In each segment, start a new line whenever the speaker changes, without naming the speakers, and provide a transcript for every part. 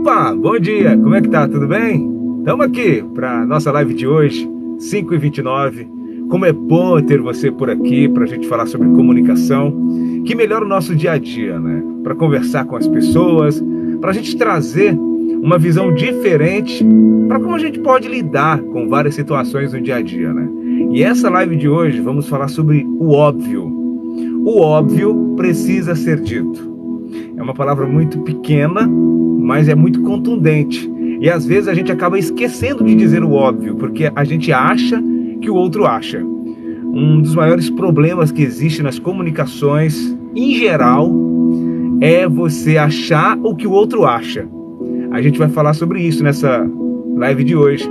Opa, bom dia, como é que tá? Tudo bem? Estamos aqui para nossa live de hoje, 5h29. Como é bom ter você por aqui para a gente falar sobre comunicação, que melhora o nosso dia a dia, né? Para conversar com as pessoas, para a gente trazer uma visão diferente para como a gente pode lidar com várias situações no dia a dia, né? E essa live de hoje vamos falar sobre o óbvio. O óbvio precisa ser dito. É uma palavra muito pequena, mas é muito contundente. E às vezes a gente acaba esquecendo de dizer o óbvio, porque a gente acha que o outro acha. Um dos maiores problemas que existe nas comunicações, em geral, é você achar o que o outro acha. A gente vai falar sobre isso nessa live de hoje.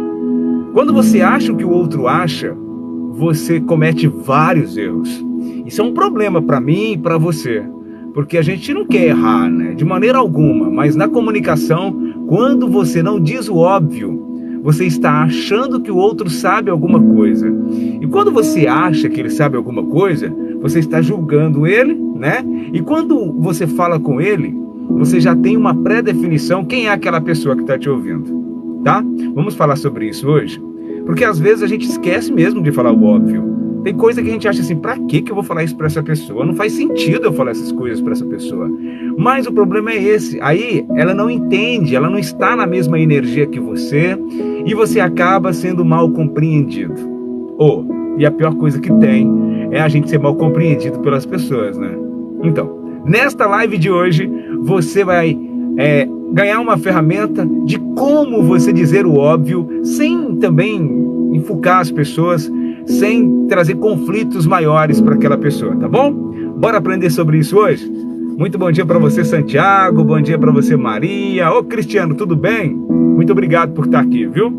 Quando você acha o que o outro acha, você comete vários erros. Isso é um problema para mim e para você. Porque a gente não quer errar, né? De maneira alguma. Mas na comunicação, quando você não diz o óbvio, você está achando que o outro sabe alguma coisa. E quando você acha que ele sabe alguma coisa, você está julgando ele, né? E quando você fala com ele, você já tem uma pré-definição quem é aquela pessoa que está te ouvindo, tá? Vamos falar sobre isso hoje? Porque às vezes a gente esquece mesmo de falar o óbvio. Tem coisa que a gente acha assim, pra que eu vou falar isso pra essa pessoa? Não faz sentido eu falar essas coisas pra essa pessoa. Mas o problema é esse. Aí ela não entende, ela não está na mesma energia que você e você acaba sendo mal compreendido. E a pior coisa que tem é a gente ser mal compreendido pelas pessoas, né? Então, nesta live de hoje, você vai ganhar uma ferramenta de como você dizer o óbvio sem também enfocar as pessoas, sem trazer conflitos maiores para aquela pessoa, tá bom? Bora aprender sobre isso hoje? Muito bom dia para você, Santiago, bom dia para você, Maria. Ô, Cristiano, tudo bem? Muito obrigado por estar aqui, viu?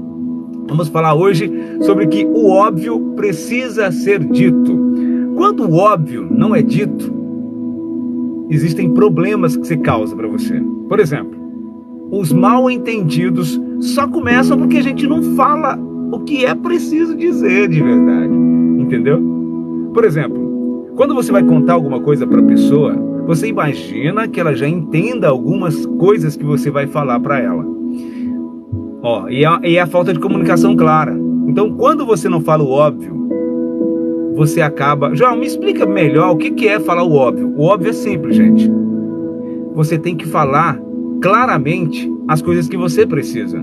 Vamos falar hoje sobre que o óbvio precisa ser dito. Quando o óbvio não é dito, existem problemas que se causa para você. Por exemplo, os mal entendidos só começam porque a gente não fala o que é preciso dizer de verdade, entendeu? Por exemplo, quando você vai contar alguma coisa para a pessoa, você imagina que ela já entenda algumas coisas que você vai falar para ela. E é a falta de comunicação clara. Então, quando você não fala o óbvio, você acaba... João, me explica melhor o que é falar o óbvio. O óbvio é simples, gente. Você tem que falar claramente as coisas que você precisa.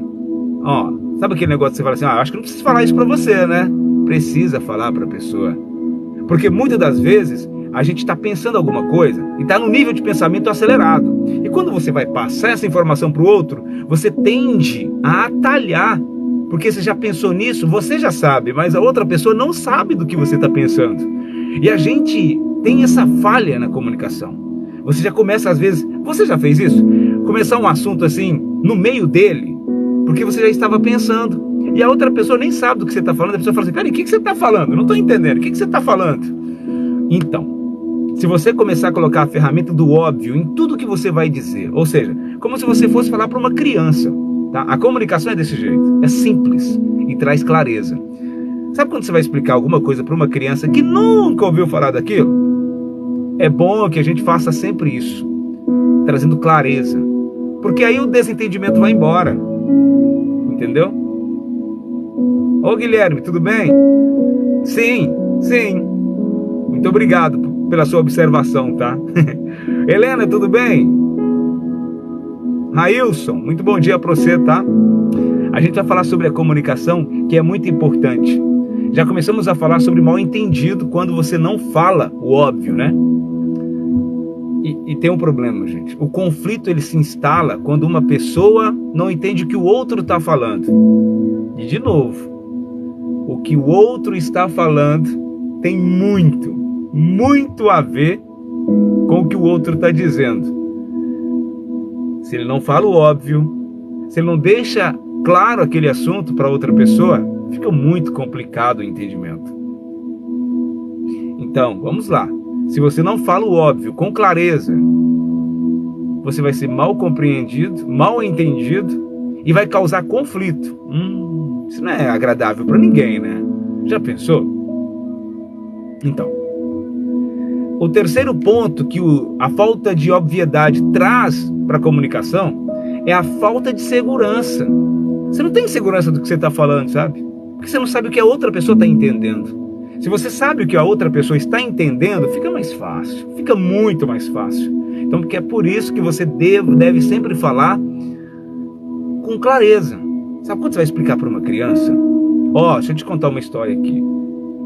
Sabe aquele negócio que você fala assim, acho que não preciso falar isso pra você, né? Precisa falar pra pessoa. Porque muitas das vezes a gente está pensando alguma coisa e está no nível de pensamento acelerado. E quando você vai passar essa informação pro outro, você tende a atalhar. Porque você já pensou nisso, você já sabe, mas a outra pessoa não sabe do que você está pensando. E a gente tem essa falha na comunicação. Você já começa às vezes, você já fez isso? Começar um assunto assim, no meio dele, porque você já estava pensando. E a outra pessoa nem sabe do que você está falando. A pessoa fala assim, peraí, o que você está falando? Eu não estou entendendo, o que você está falando? Então, se você começar a colocar a ferramenta do óbvio em tudo que você vai dizer, ou seja, como se você fosse falar para uma criança, tá? A comunicação é desse jeito, é simples e traz clareza. Sabe quando você vai explicar alguma coisa para uma criança que nunca ouviu falar daquilo? É bom que a gente faça sempre isso, trazendo clareza, porque aí o desentendimento vai embora. Entendeu? Ô Guilherme, tudo bem? Sim. Muito obrigado pela sua observação, tá? Helena, tudo bem? Railson, muito bom dia para você, tá? A gente vai falar sobre a comunicação, que é muito importante. Já começamos a falar sobre mal entendido quando você não fala o óbvio, né? E tem um problema, gente. O conflito ele se instala quando uma pessoa não entende o que o outro está falando. E de novo, o que o outro está falando tem muito a ver com o que o outro está dizendo. Se ele não fala o óbvio, se ele não deixa claro aquele assunto para outra pessoa, fica muito complicado o entendimento. Então, vamos lá. Se você não fala o óbvio com clareza, você vai ser mal compreendido, mal entendido e vai causar conflito. Isso não é agradável para ninguém, né? Já pensou? Então, o terceiro ponto que a falta de obviedade traz para a comunicação é a falta de segurança. Você não tem segurança do que você está falando, sabe? Porque você não sabe o que a outra pessoa está entendendo. Se você sabe o que a outra pessoa está entendendo, fica mais fácil, fica muito mais fácil. Então, porque é por isso que você deve sempre falar com clareza. Sabe quando você vai explicar para uma criança? Deixa eu te contar uma história aqui.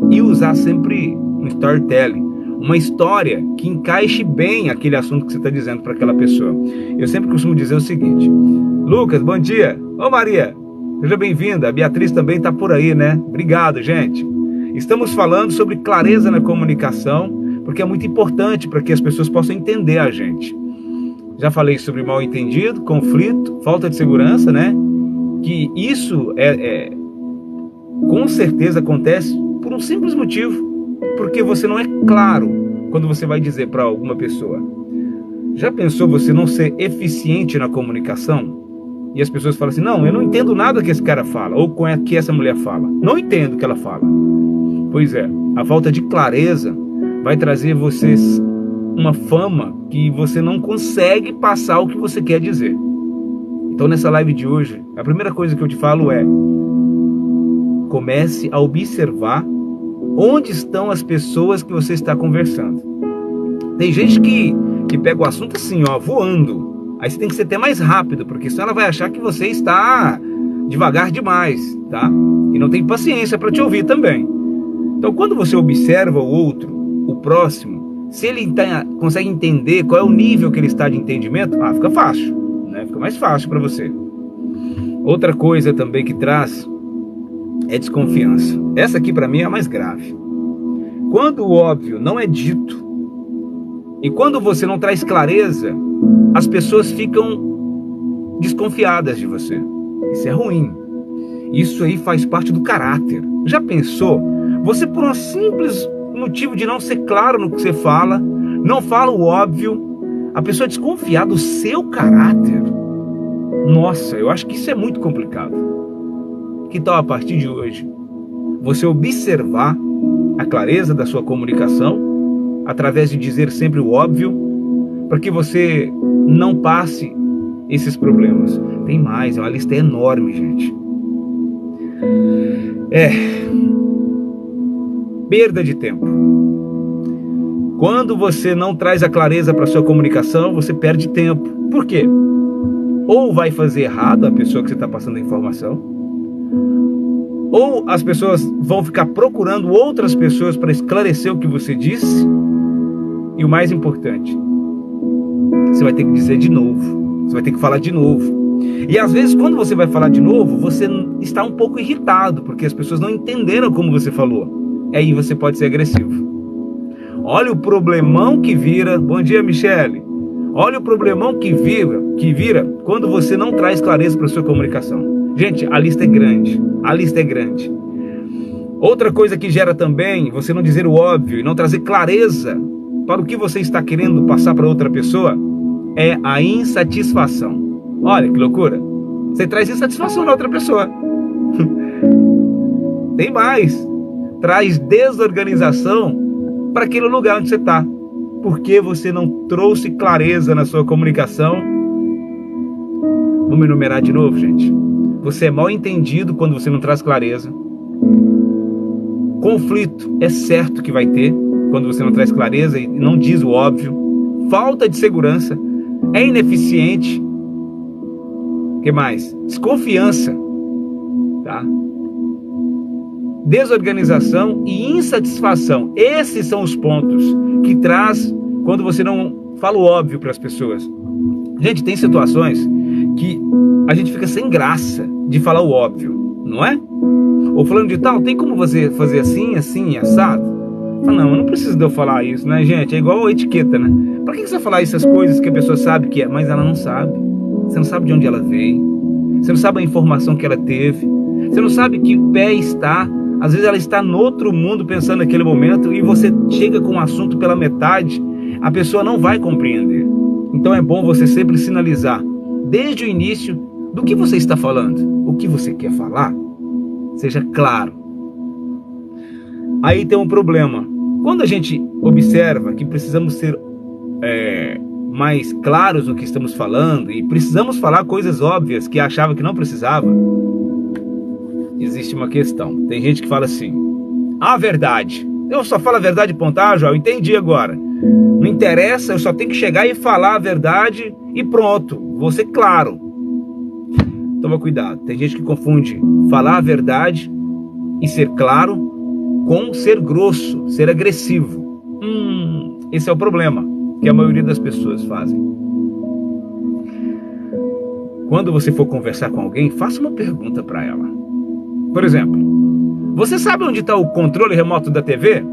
E usar sempre um storytelling, uma história que encaixe bem aquele assunto que você está dizendo para aquela pessoa. Eu sempre costumo dizer o seguinte: Lucas, bom dia. Ô Maria, seja bem-vinda. A Beatriz também está por aí, né? Obrigado, gente. Estamos falando sobre clareza na comunicação, porque é muito importante para que as pessoas possam entender a gente. Já falei sobre mal entendido, conflito, falta de segurança, né? Que isso com certeza acontece por um simples motivo, porque você não é claro quando você vai dizer para alguma pessoa. Já pensou você não ser eficiente na comunicação? E as pessoas falam assim: não, eu não entendo nada que esse cara fala, ou que essa mulher fala. Não entendo o que ela fala. Pois é, a falta de clareza vai trazer vocês uma fama que você não consegue passar o que você quer dizer. Então, nessa live de hoje, a primeira coisa que eu te falo é: comece a observar onde estão as pessoas que você está conversando. Tem gente que pega o assunto assim, voando. Aí você tem que ser até mais rápido, porque senão ela vai achar que você está devagar demais, tá? E não tem paciência para te ouvir também. Então, quando você observa o outro, o próximo, se ele consegue entender qual é o nível que ele está de entendimento, fica fácil, né? Fica mais fácil para você. Outra coisa também que traz é desconfiança. Essa aqui para mim é a mais grave. Quando o óbvio não é dito e quando você não traz clareza, as pessoas ficam desconfiadas de você. Isso é ruim. Isso aí faz parte do caráter. Já pensou? Você, por um simples motivo de não ser claro no que você fala, não fala o óbvio, a pessoa desconfiar do seu caráter. Nossa, eu acho que isso é muito complicado. Que tal, a partir de hoje, você observar a clareza da sua comunicação, através de dizer sempre o óbvio, para que você não passe esses problemas. Tem mais, é uma lista enorme, gente. Perda de tempo. Quando você não traz a clareza para a sua comunicação, você perde tempo. Por quê? Ou vai fazer errado a pessoa que você está passando a informação, ou as pessoas vão ficar procurando outras pessoas para esclarecer o que você disse, e o mais importante, você vai ter que dizer de novo, você vai ter que falar de novo. E às vezes, quando você vai falar de novo, você está um pouco irritado, porque as pessoas não entenderam como você falou. Aí você pode ser agressivo. Olha o problemão que vira. Bom dia, Michele. Olha o problemão que vira quando você não traz clareza para a sua comunicação. Gente, a lista é grande. A lista é grande. Outra coisa que gera também você não dizer o óbvio e não trazer clareza para o que você está querendo passar para outra pessoa é a insatisfação. Olha que loucura. Você traz insatisfação na outra pessoa. Tem mais. Traz desorganização para aquele lugar onde você está. Porque você não trouxe clareza na sua comunicação. Vamos enumerar de novo, gente. Você é mal entendido quando você não traz clareza. Conflito é certo que vai ter quando você não traz clareza e não diz o óbvio. Falta de segurança. É ineficiente. O que mais? Desconfiança. Tá? Desorganização e insatisfação. Esses são os pontos que traz quando você não fala o óbvio para as pessoas. Gente, tem situações que a gente fica sem graça de falar o óbvio, não é? Ou falando de tal, tem como você fazer assim, assim, assado? Fala, não, eu não preciso de eu falar isso, né, gente? É igual a etiqueta, né? Pra que você vai falar essas coisas que a pessoa sabe que é, mas ela não sabe? Você não sabe de onde ela veio. Você não sabe a informação que ela teve. Você não sabe que pé está. Às vezes ela está no outro mundo pensando naquele momento e você chega com um assunto pela metade, a pessoa não vai compreender. Então é bom você sempre sinalizar desde o início do que você está falando, o que você quer falar, seja claro. Aí tem um problema. Quando a gente observa que precisamos ser mais claros no que estamos falando e precisamos falar coisas óbvias que achava que não precisava, existe uma questão. Tem gente que fala assim: a verdade, eu só falo a verdade, ponto. João, entendi agora. Não interessa, eu só tenho que chegar e falar a verdade e pronto, vou ser claro. Toma cuidado, tem gente que confunde falar a verdade e ser claro com ser grosso, ser agressivo. Esse é o problema que a maioria das pessoas fazem. Quando você for conversar com alguém, faça uma pergunta para ela. Por exemplo, você sabe onde está o controle remoto da TV?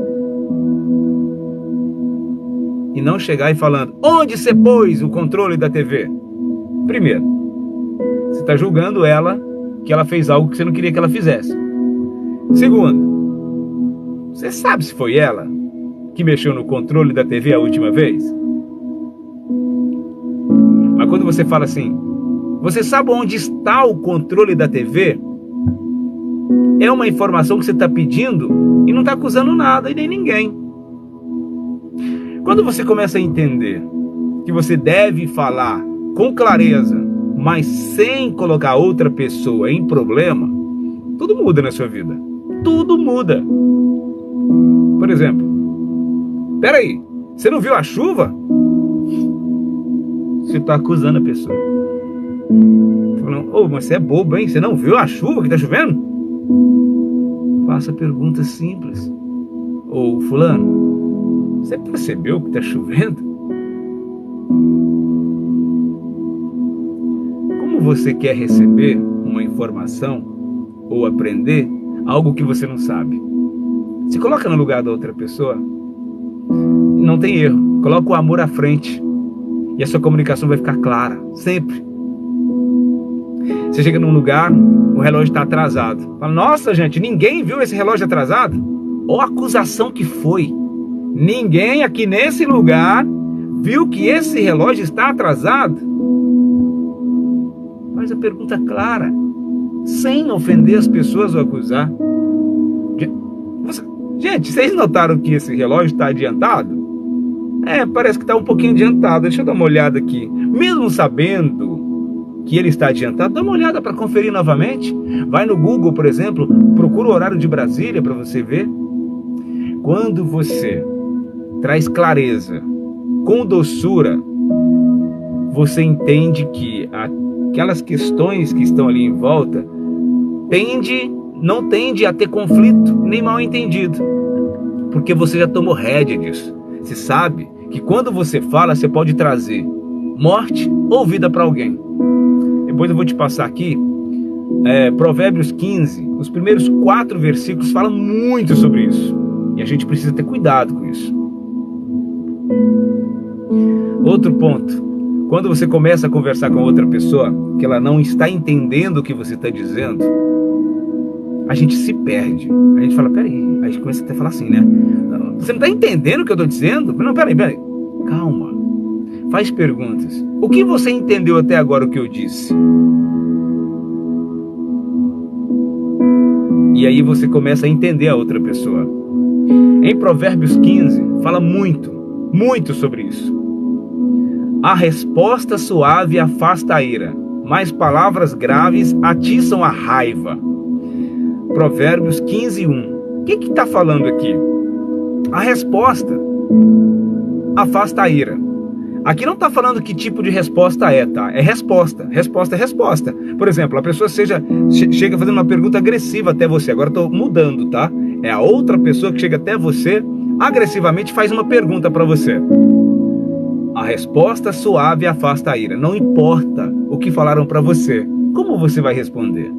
E não chegar e falando: onde você pôs o controle da TV? Primeiro, você está julgando ela que ela fez algo que você não queria que ela fizesse. Segundo, você sabe se foi ela que mexeu no controle da TV a última vez? Mas quando você fala assim: você sabe onde está o controle da TV? É uma informação que você está pedindo e não está acusando nada e nem ninguém. Quando você começa a entender que você deve falar com clareza, mas sem colocar outra pessoa em problema, tudo muda na sua vida. Tudo muda. Por exemplo, peraí, você não viu a chuva? Você está acusando a pessoa. Falando: mas você é bobo, hein? Você não viu a chuva que está chovendo? Faça pergunta simples. Fulano, você percebeu que está chovendo? Como você quer receber uma informação ou aprender algo que você não sabe? Se coloca no lugar da outra pessoa, não tem erro. Coloca o amor à frente e a sua comunicação vai ficar clara, sempre. Você chega num lugar, o relógio está atrasado. Fala: nossa, gente, ninguém viu esse relógio atrasado? Ou a acusação que foi: ninguém aqui nesse lugar viu que esse relógio está atrasado? Faz a pergunta clara, sem ofender as pessoas ou acusar. Gente, vocês notaram que esse relógio está adiantado? Parece que está um pouquinho adiantado. Deixa eu dar uma olhada aqui. Mesmo sabendo que ele está adiantado, dá uma olhada para conferir novamente. Vai no Google, por exemplo, procura o horário de Brasília para você ver. Quando você traz clareza, com doçura, você entende que aquelas questões que estão ali em volta não tende a ter conflito nem mal entendido, porque você já tomou rédea disso. Você sabe que quando você fala, você pode trazer morte ou vida para alguém. Depois eu vou te passar aqui Provérbios 15, os primeiros 4 versículos falam muito sobre isso, e a gente precisa ter cuidado com isso. Outro ponto: quando você começa a conversar com outra pessoa que ela não está entendendo o que você está dizendo, a gente se perde. A gente fala: peraí, a gente começa até a falar assim, né? Você não está entendendo o que eu estou dizendo? Não, peraí, calma. Faz perguntas. O que você entendeu até agora o que eu disse? E aí você começa a entender a outra pessoa. Em Provérbios 15, fala muito sobre isso. A resposta suave afasta a ira, mas palavras graves atiçam a raiva. Provérbios 15, 1. O que está falando aqui? A resposta afasta a ira. Aqui não está falando que tipo de resposta tá? É resposta. Resposta é resposta. Por exemplo, a pessoa chega fazendo uma pergunta agressiva até você. Agora estou mudando, tá? É a outra pessoa que chega até você, agressivamente faz uma pergunta para você. A resposta suave afasta a ira. Não importa o que falaram para você. Como você vai responder?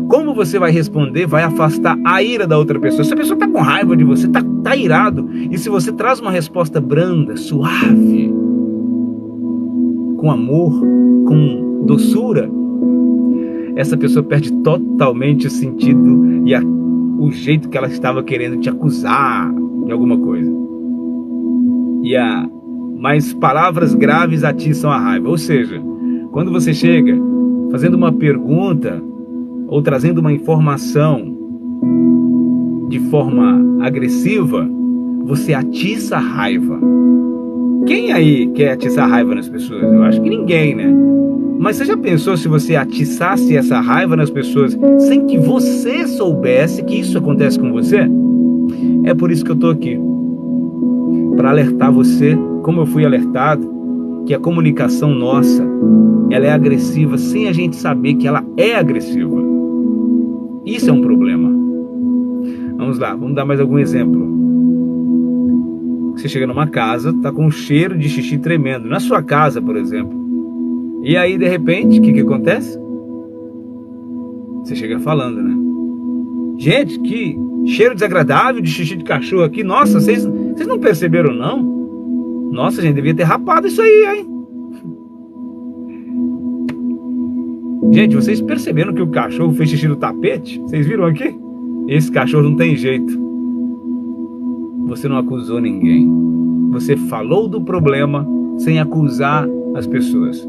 Como você vai responder vai afastar a ira da outra pessoa. Se a pessoa está com raiva de você, está irado, e se você traz uma resposta branda, suave, com amor, com doçura, essa pessoa perde totalmente o sentido e o jeito que ela estava querendo te acusar de alguma coisa. Mas palavras graves atiçam a raiva. Ou seja, quando você chega fazendo uma pergunta ou trazendo uma informação de forma agressiva, você atiça a raiva. Quem aí quer atiçar raiva nas pessoas? Eu acho que ninguém, né? Mas você já pensou se você atiçasse essa raiva nas pessoas sem que você soubesse que isso acontece com você? É por isso que eu tô aqui. Para alertar você, como eu fui alertado, que a comunicação nossa, ela é agressiva sem a gente saber que ela é agressiva. Isso é um problema. Vamos lá, vamos dar mais algum exemplo. Você chega numa casa, tá com um cheiro de xixi tremendo. Na sua casa, por exemplo. E aí, de repente, o que acontece? Você chega falando, né? Gente, que cheiro desagradável de xixi de cachorro aqui. Nossa, vocês não perceberam, não? Nossa, gente, devia ter rapado isso aí, hein? Gente, vocês perceberam que o cachorro fez xixi no tapete? Vocês viram aqui? Esse cachorro não tem jeito. Você não acusou ninguém. Você falou do problema sem acusar as pessoas.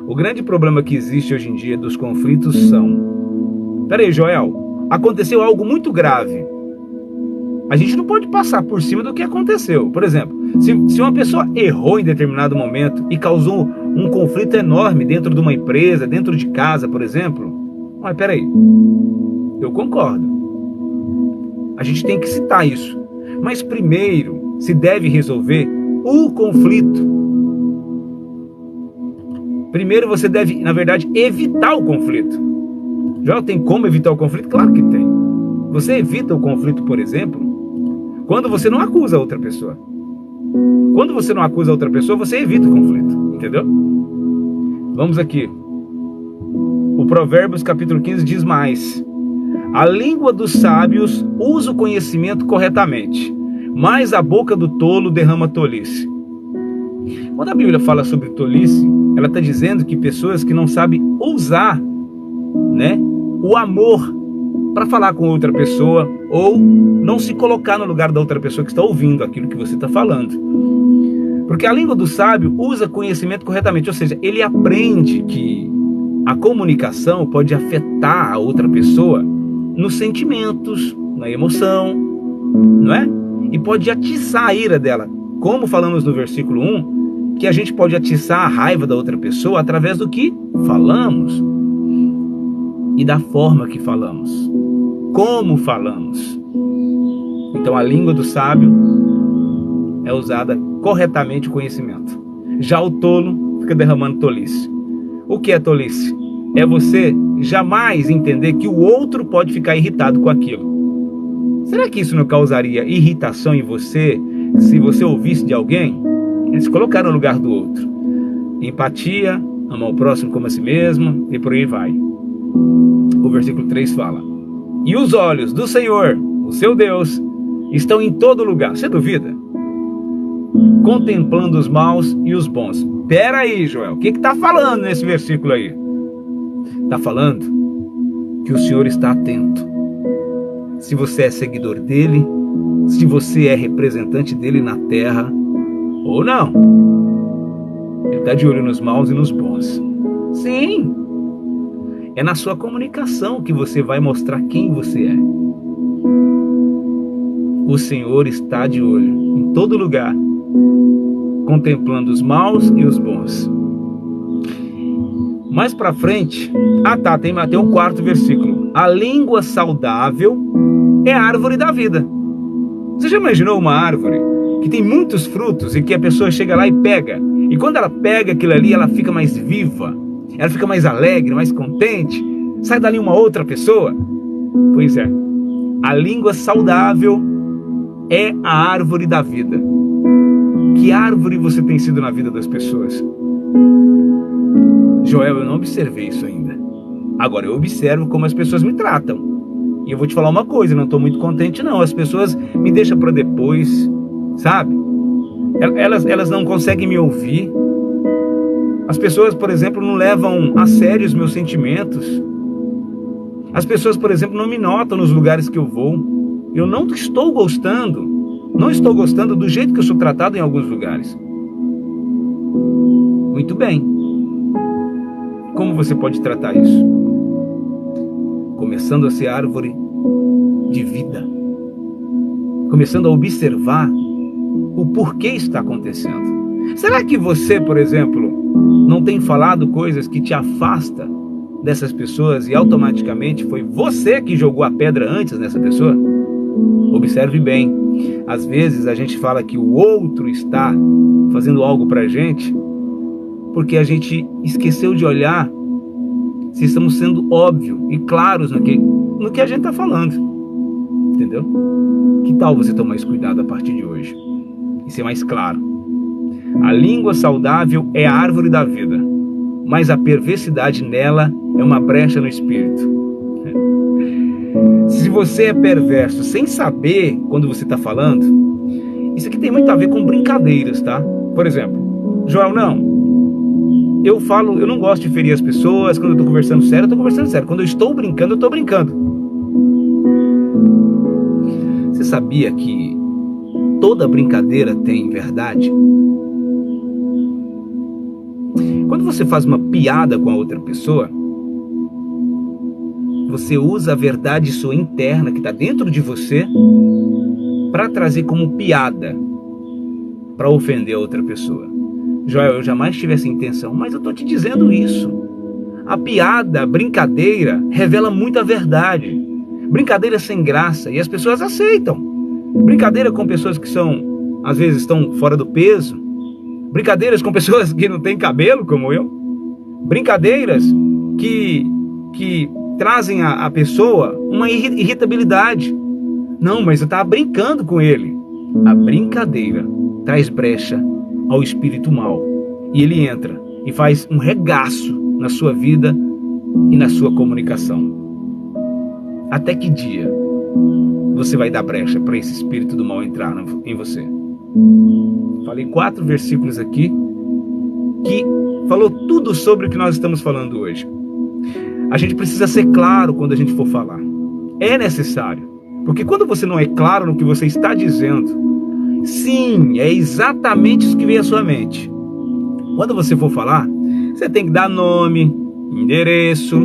O grande problema que existe hoje em dia dos conflitos são... Peraí, Joel, aconteceu algo muito grave. A gente não pode passar por cima do que aconteceu. Por exemplo, se uma pessoa errou em determinado momento e causou um conflito enorme dentro de uma empresa, dentro de casa, por exemplo... Mas peraí, eu concordo. A gente tem que citar isso. Mas primeiro se deve resolver o conflito. Primeiro você deve, na verdade, evitar o conflito. Já tem como evitar o conflito? Claro que tem. Você evita o conflito, por exemplo, quando você não acusa a outra pessoa. Quando você não acusa a outra pessoa, você evita o conflito. Entendeu? Vamos aqui. O Provérbios capítulo 15 diz mais: a língua dos sábios usa o conhecimento corretamente, mas a boca do tolo derrama tolice. Quando a Bíblia fala sobre tolice, ela está dizendo que pessoas que não sabem usar, né, o amor para falar com outra pessoa, ou não se colocar no lugar da outra pessoa que está ouvindo aquilo que você está falando. Porque a língua do sábio usa conhecimento corretamente, ou seja, ele aprende que a comunicação pode afetar a outra pessoa nos sentimentos, na emoção, não é? E pode atiçar a ira dela. Como falamos no versículo 1, que a gente pode atiçar a raiva da outra pessoa através do que falamos e da forma que falamos, como falamos. Então a língua do sábio é usada corretamente o conhecimento. Já o tolo fica derramando tolice. O que é tolice? É você jamais entender que o outro pode ficar irritado com aquilo. Será que isso não causaria irritação em você se você ouvisse de alguém? Eles colocaram no lugar do outro. Empatia, amar o próximo como a si mesmo, e por aí vai. O versículo 3 fala: e os olhos do Senhor, o seu Deus, estão em todo lugar. Você duvida? Contemplando os maus e os bons. Pera aí, Joel, o que está falando nesse versículo aí? Está falando que o Senhor está atento. Se você é seguidor dele, se você é representante dele na terra, ou não. Ele está de olho nos maus e nos bons. Sim. É na sua comunicação que você vai mostrar quem você é. O Senhor está de olho em todo lugar, contemplando os maus e os bons. Mais para frente, tem um quarto versículo. A língua saudável é a árvore da vida. Você já imaginou uma árvore que tem muitos frutos e que a pessoa chega lá e pega? E quando ela pega aquilo ali, ela fica mais viva, ela fica mais alegre, mais contente. Sai dali uma outra pessoa? Pois é, a língua saudável é a árvore da vida. Que árvore você tem sido na vida das pessoas? Joel, eu não observei isso ainda. Agora eu observo como as pessoas me tratam. E eu vou te falar uma coisa, eu não estou muito contente não. As pessoas me deixam para depois, sabe? Elas não conseguem me ouvir. As pessoas, por exemplo, não levam a sério os meus sentimentos. As pessoas, por exemplo, não me notam nos lugares que eu vou. Eu não estou gostando. Não estou gostando do jeito que eu sou tratado em alguns lugares. Muito bem. Como você pode tratar isso? Começando a ser árvore de vida. Começando a observar o porquê está acontecendo. Será que você, por exemplo, não tem falado coisas que te afasta dessas pessoas e automaticamente foi você que jogou a pedra antes nessa pessoa? Observe bem, às vezes a gente fala que o outro está fazendo algo pra gente porque a gente esqueceu de olhar se estamos sendo óbvios e claros no que a gente está falando, entendeu? Que tal você tomar esse cuidado a partir de hoje e ser mais claro? A língua saudável é a árvore da vida, mas a perversidade nela é uma brecha no espírito. Se você é perverso sem saber quando você está falando, isso aqui tem muito a ver com brincadeiras, tá? Por exemplo, Joel, eu não gosto de ferir as pessoas. Quando eu estou conversando sério, eu estou conversando sério. Quando eu estou brincando, eu estou brincando. Você sabia que toda brincadeira tem verdade? Quando você faz uma piada com a outra pessoa, você usa a verdade sua interna, que está dentro de você, para trazer como piada, para ofender a outra pessoa. Joel, eu jamais tive essa intenção, mas eu estou te dizendo isso. A piada, a brincadeira, revela muita verdade. Brincadeira sem graça, e as pessoas aceitam. Brincadeira com pessoas que às vezes estão fora do peso. Brincadeiras com pessoas que não têm cabelo, como eu. Brincadeiras que trazem a pessoa uma irritabilidade. Não, mas eu estava brincando com ele. A brincadeira traz brecha ao espírito mau. E ele entra e faz um regaço na sua vida e na sua comunicação. Até que dia você vai dar brecha para esse espírito do mal entrar em você? Falei 4 versículos aqui que falou tudo sobre o que nós estamos falando hoje. A gente precisa ser claro quando a gente for falar. É necessário. Porque quando você não é claro no que você está dizendo, sim, é exatamente isso que vem à sua mente. Quando você for falar, você tem que dar nome, endereço,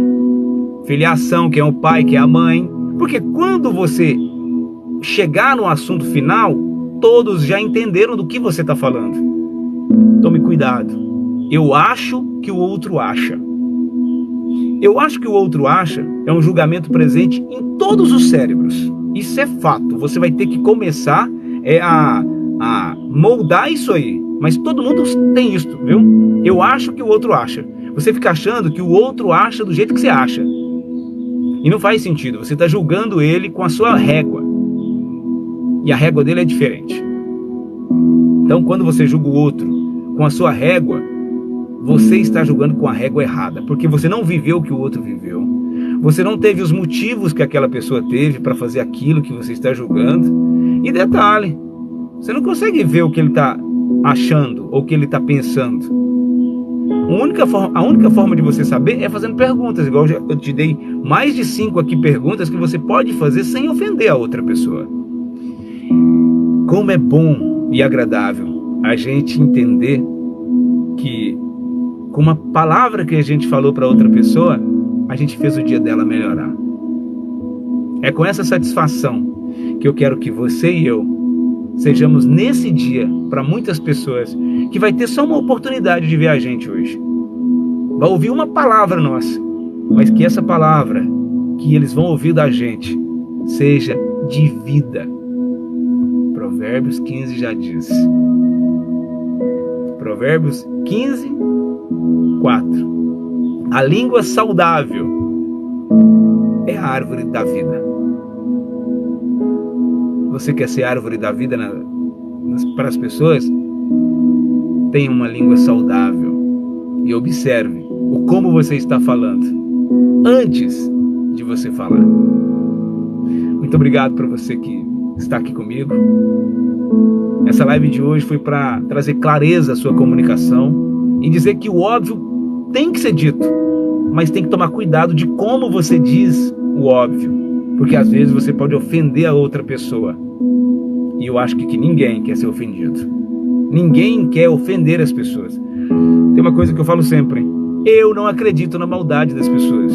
filiação, quem é o pai, quem é a mãe. Porque quando você chegar no assunto final, todos já entenderam do que você está falando. Tome cuidado. Eu acho que o outro acha. Eu acho que o outro acha é um julgamento presente em todos os cérebros. Isso é fato. Você vai ter que começar a moldar isso aí. Mas todo mundo tem isso, viu? Eu acho que o outro acha. Você fica achando que o outro acha do jeito que você acha. E não faz sentido. Você está julgando ele com a sua régua. E a régua dele é diferente. Então, quando você julga o outro com a sua régua, você está julgando com a régua errada. Porque você não viveu o que o outro viveu. Você não teve os motivos que aquela pessoa teve para fazer aquilo que você está julgando. E detalhe, você não consegue ver o que ele está achando ou o que ele está pensando. A única forma de você saber é fazendo perguntas. Igual eu te dei mais de 5 aqui perguntas que você pode fazer sem ofender a outra pessoa. Como é bom e agradável a gente entender que com uma palavra que a gente falou para outra pessoa, a gente fez o dia dela melhorar. É com essa satisfação que eu quero que você e eu sejamos nesse dia para muitas pessoas que vai ter só uma oportunidade de ver a gente hoje. Vai ouvir uma palavra nossa, mas que essa palavra que eles vão ouvir da gente seja de vida. Provérbios 15 já diz. Provérbios 15, 4. A língua saudável é a árvore da vida. Você quer ser árvore da vida para as pessoas? Tenha uma língua saudável e observe o como você está falando antes de você falar. Muito obrigado por você que está aqui comigo. Essa live de hoje foi para trazer clareza à sua comunicação e dizer que o óbvio tem que ser dito, mas tem que tomar cuidado de como você diz o óbvio, porque às vezes você pode ofender a outra pessoa. E eu acho que ninguém quer ser ofendido. Ninguém quer ofender as pessoas. Tem uma coisa que eu falo sempre: eu não acredito na maldade das pessoas.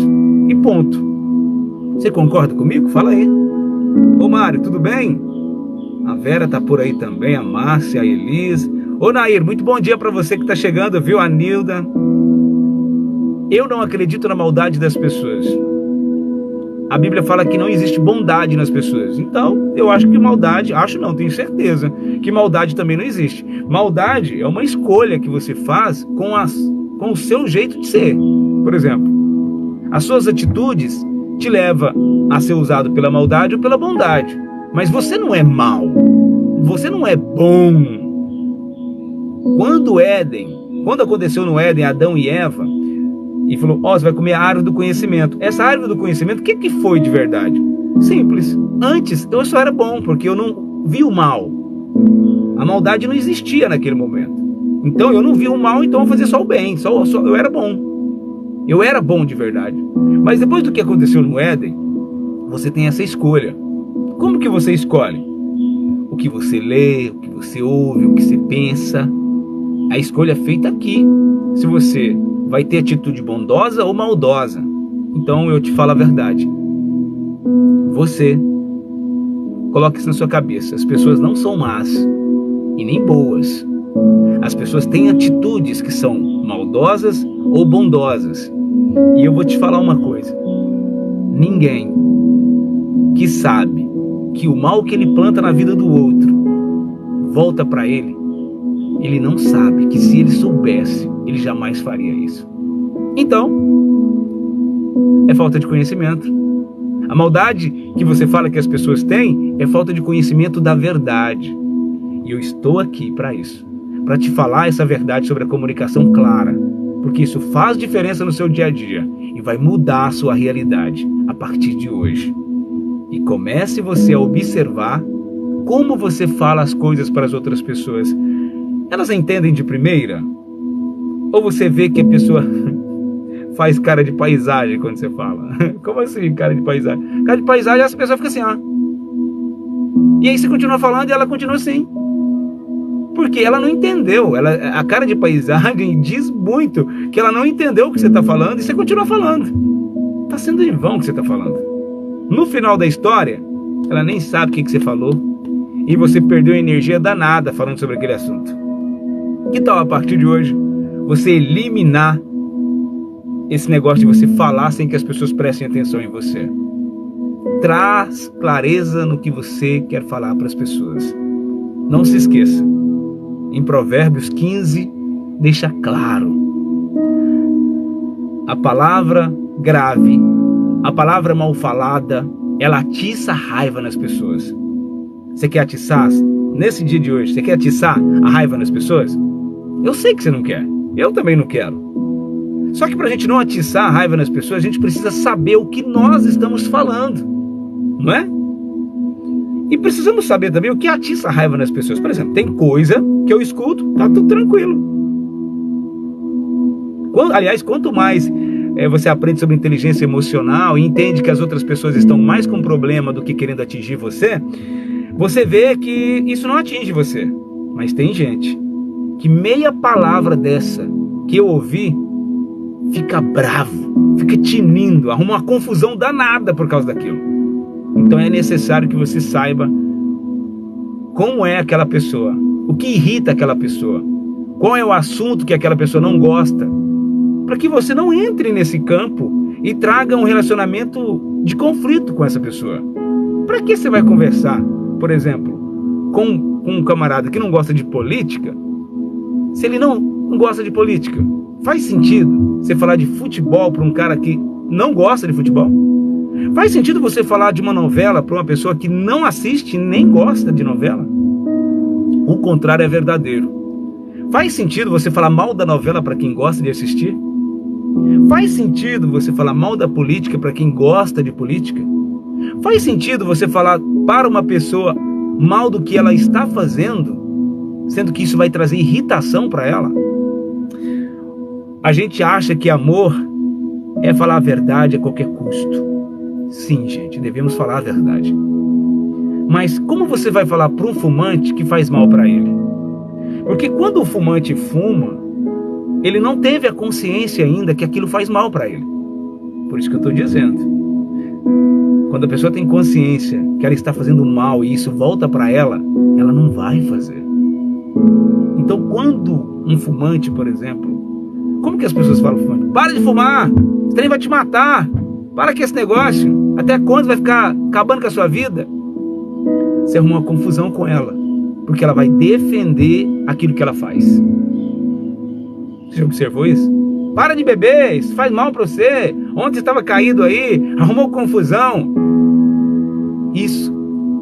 E ponto. Você concorda comigo? Fala aí. Ô Mário, tudo bem? A Vera tá por aí também, a Márcia, a Elis, Ô Nair, muito bom dia para você que está chegando, viu? A Nilda. Eu não acredito na maldade das pessoas. A Bíblia fala que não existe bondade nas pessoas. Então, eu acho que maldade, acho não, tenho certeza, que maldade também não existe. Maldade é uma escolha que você faz com o seu jeito de ser. Por exemplo, as suas atitudes te levam a ser usado pela maldade ou pela bondade. Mas você não é mau. Você não é bom. Quando aconteceu no Éden, Adão e Eva, e falou, você vai comer a árvore do conhecimento. Essa árvore do conhecimento, o que foi de verdade? Simples. Antes, eu só era bom, porque eu não vi o mal. A maldade não existia naquele momento. Então, eu não vi o mal, então eu fazia só o bem. Eu era bom. Eu era bom de verdade. Mas depois do que aconteceu no Éden, você tem essa escolha. Como que você escolhe? O que você lê, o que você ouve, o que você pensa. A escolha é feita aqui. Se você vai ter atitude bondosa ou maldosa. Então eu te falo a verdade. Você, coloque isso na sua cabeça. As pessoas não são más e nem boas. As pessoas têm atitudes que são maldosas ou bondosas. E eu vou te falar uma coisa. Ninguém que sabe que o mal que ele planta na vida do outro volta para ele, ele não sabe que se ele soubesse, ele jamais faria isso. Então, é falta de conhecimento. A maldade que você fala que as pessoas têm é falta de conhecimento da verdade. E eu estou aqui para isso, para te falar essa verdade sobre a comunicação clara, porque isso faz diferença no seu dia a dia e vai mudar a sua realidade a partir de hoje. E comece você a observar como você fala as coisas para as outras pessoas. Elas entendem de primeira? Ou você vê que a pessoa faz cara de paisagem quando você fala? Como assim, cara de paisagem? Cara de paisagem, essa pessoa fica assim, E aí você continua falando e ela continua assim. Porque ela não entendeu. A cara de paisagem diz muito que ela não entendeu o que você está falando e você continua falando. Está sendo em vão o que você está falando. No final da história, ela nem sabe o que você falou e você perdeu energia danada falando sobre aquele assunto. Que tal a partir de hoje você eliminar esse negócio de você falar sem que as pessoas prestem atenção em você? Traz clareza no que você quer falar para as pessoas. Não se esqueça, em Provérbios 15 deixa claro: a palavra grave, a palavra mal falada, ela atiça a raiva nas pessoas. Você quer atiçar, nesse dia de hoje, você quer atiçar a raiva nas pessoas? Eu sei que você não quer, eu também não quero. Só que para a gente não atiçar a raiva nas pessoas, a gente precisa saber o que nós estamos falando, não é? E precisamos saber também o que atiça a raiva nas pessoas. Por exemplo, tem coisa que eu escuto, tá tudo tranquilo. Aliás, quanto mais você aprende sobre inteligência emocional e entende que as outras pessoas estão mais com problema do que querendo atingir você, você vê que isso não atinge você. Mas tem gente que meia palavra dessa que eu ouvi fica bravo, fica tinindo, arruma uma confusão danada por causa daquilo. Então é necessário que você saiba como é aquela pessoa, o que irrita aquela pessoa, qual é o assunto que aquela pessoa não gosta, para que você não entre nesse campo e traga um relacionamento de conflito com essa pessoa. Para que você vai conversar, por exemplo, com um camarada que não gosta de política, se ele não gosta de política? Faz sentido você falar de futebol para um cara que não gosta de futebol? Faz sentido você falar de uma novela para uma pessoa que não assiste nem gosta de novela? O contrário é verdadeiro. Faz sentido você falar mal da novela para quem gosta de assistir? Faz sentido você falar mal da política para quem gosta de política? Faz sentido você falar para uma pessoa mal do que ela está fazendo, sendo que isso vai trazer irritação para ela? A gente acha que amor é falar a verdade a qualquer custo. Sim, gente, devemos falar a verdade. Mas como você vai falar para um fumante que faz mal para ele? Porque quando o fumante fuma, ele não teve a consciência ainda que aquilo faz mal para ele. Por isso que eu estou dizendo. Quando a pessoa tem consciência que ela está fazendo mal e isso volta para ela, ela não vai fazer. Então, quando um fumante, por exemplo, como que as pessoas falam pro fumante? Para de fumar, esse trem vai te matar, para com esse negócio, até quando vai ficar acabando com a sua vida? Você arruma uma confusão com ela, porque ela vai defender aquilo que ela faz. Você observou isso? Para de beber, isso faz mal para você. Ontem estava caído aí, arrumou confusão. Isso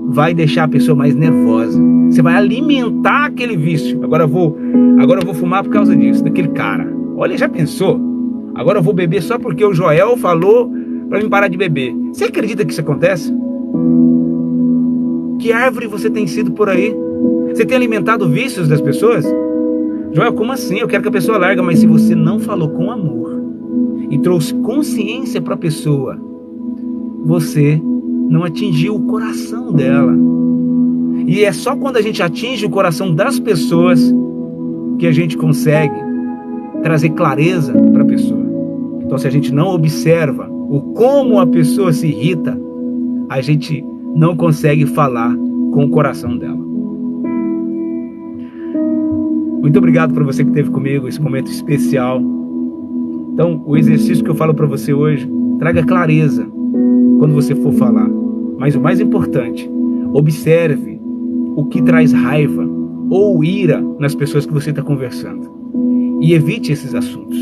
vai deixar a pessoa mais nervosa. Você vai alimentar aquele vício. Agora eu vou fumar por causa disso, daquele cara. Olha, já pensou? Agora eu vou beber só porque o Joel falou para mim parar de beber. Você acredita que isso acontece? Que árvore você tem sido por aí? Você tem alimentado vícios das pessoas? Joel, como assim? Eu quero que a pessoa largue, mas se você não falou com amor e trouxe consciência para a pessoa, você não atingiu o coração dela. E é só quando a gente atinge o coração das pessoas que a gente consegue trazer clareza para a pessoa. Então, se a gente não observa o como a pessoa se irrita, a gente não consegue falar com o coração dela. Muito obrigado por você que esteve comigo, esse momento especial. Então, o exercício que eu falo para você hoje, traga clareza quando você for falar. Mas o mais importante, observe o que traz raiva ou ira nas pessoas que você está conversando. E evite esses assuntos.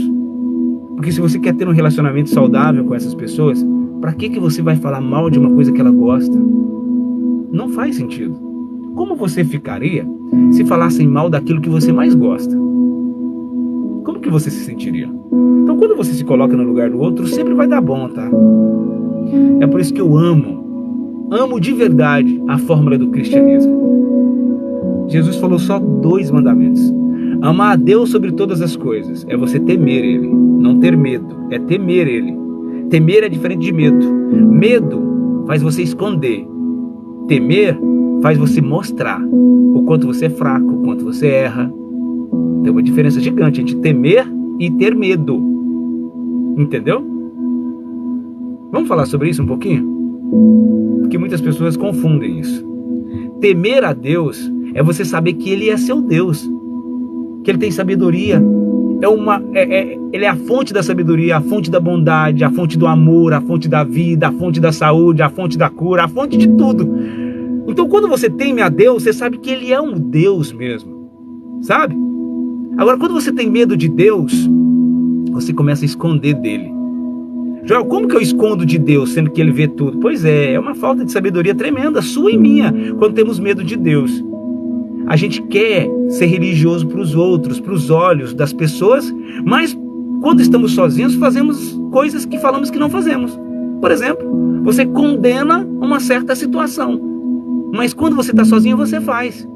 Porque se você quer ter um relacionamento saudável com essas pessoas, para que você vai falar mal de uma coisa que ela gosta? Não faz sentido. Como você ficaria se falassem mal daquilo que você mais gosta? Como que você se sentiria? Então, quando você se coloca no lugar do outro, sempre vai dar bom, tá? É por isso que eu amo de verdade a fórmula do cristianismo. Jesus falou só 2 mandamentos. Amar a Deus sobre todas as coisas é você temer Ele, não ter medo, é temer Ele. Temer é diferente de medo. Medo faz você esconder. Temer faz você mostrar o quanto você é fraco, o quanto você erra. Tem uma diferença gigante entre temer e ter medo. Entendeu? Vamos falar sobre isso um pouquinho? Porque muitas pessoas confundem isso. Temer a Deus é você saber que Ele é seu Deus, que Ele tem sabedoria, Ele é a fonte da sabedoria, a fonte da bondade, a fonte do amor, a fonte da vida, a fonte da saúde, a fonte da cura, a fonte de tudo. Então, quando você teme a Deus, você sabe que Ele é um Deus mesmo, sabe? Agora, quando você tem medo de Deus, você começa a esconder dele. Joel, como que eu escondo de Deus, sendo que Ele vê tudo? Pois é uma falta de sabedoria tremenda, sua e minha, quando temos medo de Deus. A gente quer ser religioso para os outros, para os olhos das pessoas, mas quando estamos sozinhos, fazemos coisas que falamos que não fazemos. Por exemplo, você condena uma certa situação, mas quando você está sozinho, você faz.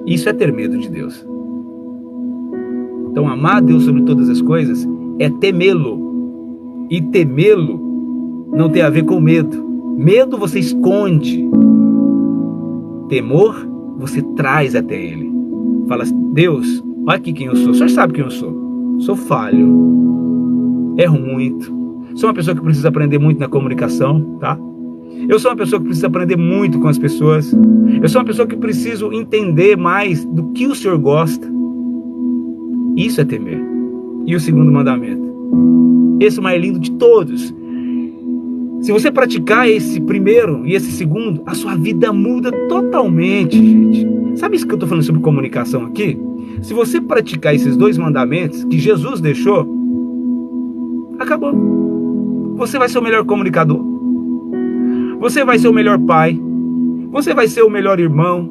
Isso é ter medo de Deus. Então, amar a Deus sobre todas as coisas é temê-lo. E temê-lo não tem a ver com medo. Medo você esconde. Temor você traz até Ele. Fala assim, Deus, olha aqui quem eu sou. O Senhor sabe quem eu sou. Sou falho. Erro muito. Sou uma pessoa que precisa aprender muito na comunicação, tá? Eu sou uma pessoa que precisa aprender muito com as pessoas. Eu sou uma pessoa que preciso entender mais do que o Senhor gosta. Isso é temer. E o segundo mandamento, esse é o mais lindo de todos. Se você praticar esse primeiro e esse segundo, a sua vida muda totalmente, gente. Sabe isso que eu estou falando sobre comunicação aqui? Se você praticar esses 2 mandamentos que Jesus deixou, acabou. Você vai ser o melhor comunicador. Você vai ser o melhor pai. Você vai ser o melhor irmão.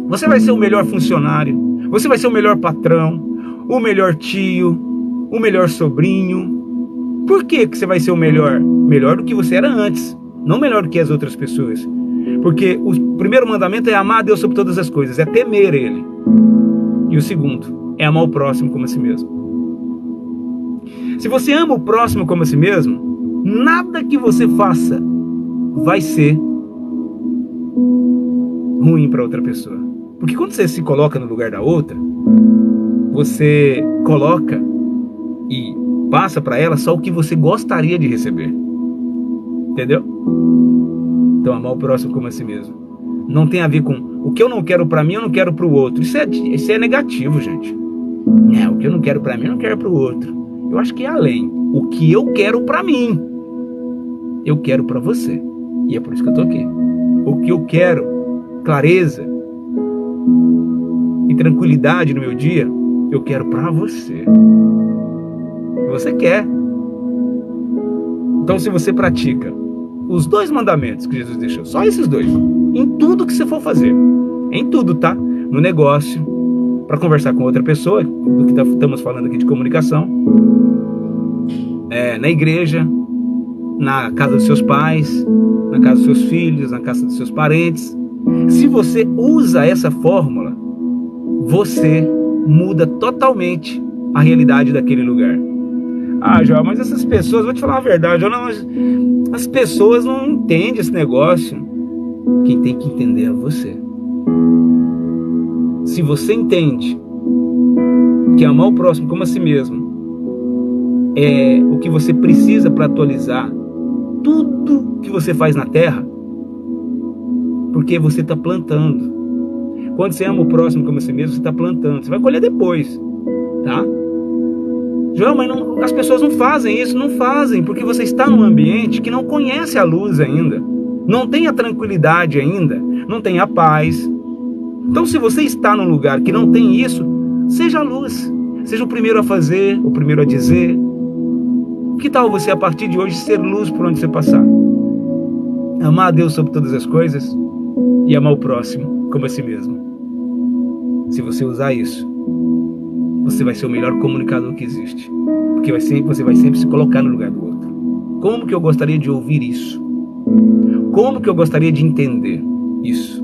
Você vai ser o melhor funcionário. Você vai ser o melhor patrão. O melhor tio, o melhor sobrinho. Por que você vai ser o melhor? Melhor do que você era antes, não melhor do que as outras pessoas. Porque o primeiro mandamento é amar a Deus sobre todas as coisas, é temer Ele. E o segundo é amar o próximo como a si mesmo. Se você ama o próximo como a si mesmo, nada que você faça vai ser ruim para outra pessoa. Porque quando você se coloca no lugar da outra, você coloca e passa para ela só o que você gostaria de receber. Entendeu? Então, amar o próximo como a si mesmo. Não tem a ver com o que eu não quero para mim, eu não quero para o outro. Isso é negativo, gente. O que eu não quero para mim, eu não quero para o outro. Eu acho que é além. O que eu quero para mim, eu quero para você. E é por isso que eu tô aqui. O que eu quero, clareza e tranquilidade no meu dia, eu quero para você. Você quer. Então, se você pratica os 2 mandamentos que Jesus deixou, só esses 2, em tudo que você for fazer, em tudo, tá? No negócio, para conversar com outra pessoa, do que estamos falando aqui de comunicação, na igreja, na casa dos seus pais, na casa dos seus filhos, na casa dos seus parentes. Se você usa essa fórmula, você muda totalmente a realidade daquele lugar. João, mas essas pessoas, vou te falar a verdade, as pessoas não entendem esse negócio. Quem tem que entender é você. Se você entende que amar o próximo como a si mesmo é o que você precisa para atualizar tudo que você faz na terra, porque você está plantando. Quando você ama o próximo como a si mesmo, você está plantando. Você vai colher depois, tá? João, mas as pessoas não fazem isso. Não fazem, porque você está num ambiente que não conhece a luz ainda, não tem a tranquilidade ainda, não tem a paz. Então, se você está num lugar que não tem isso, seja a luz, seja o primeiro a fazer, o primeiro a dizer. Que tal você, a partir de hoje, ser luz por onde você passar? Amar a Deus sobre todas as coisas e amar o próximo como a si mesmo. Se você usar isso, você vai ser o melhor comunicador que existe, porque você vai sempre se colocar no lugar do outro. Como que eu gostaria de ouvir isso? Como que eu gostaria de entender isso?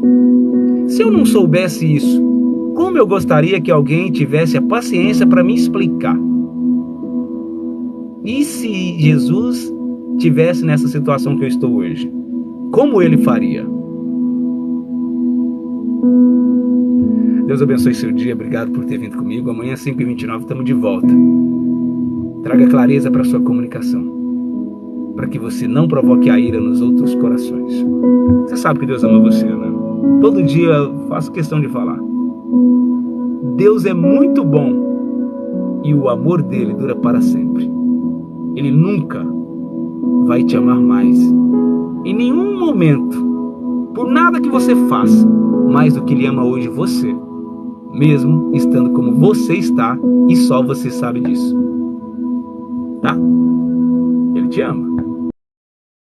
Se eu não soubesse isso, como eu gostaria que alguém tivesse a paciência para me explicar? E se Jesus tivesse nessa situação que eu estou hoje, como ele faria? Deus abençoe seu dia, obrigado por ter vindo comigo. Amanhã às 5h29 estamos de volta. Traga clareza para a sua comunicação, para que você não provoque a ira nos outros corações. Você sabe que Deus ama você, né? Todo dia eu faço questão de falar. Deus é muito bom e o amor dele dura para sempre. Ele nunca vai te amar mais, em nenhum momento, por nada que você faça, mais do que ele ama hoje você, mesmo estando como você está, e só você sabe disso, tá? Ele te ama.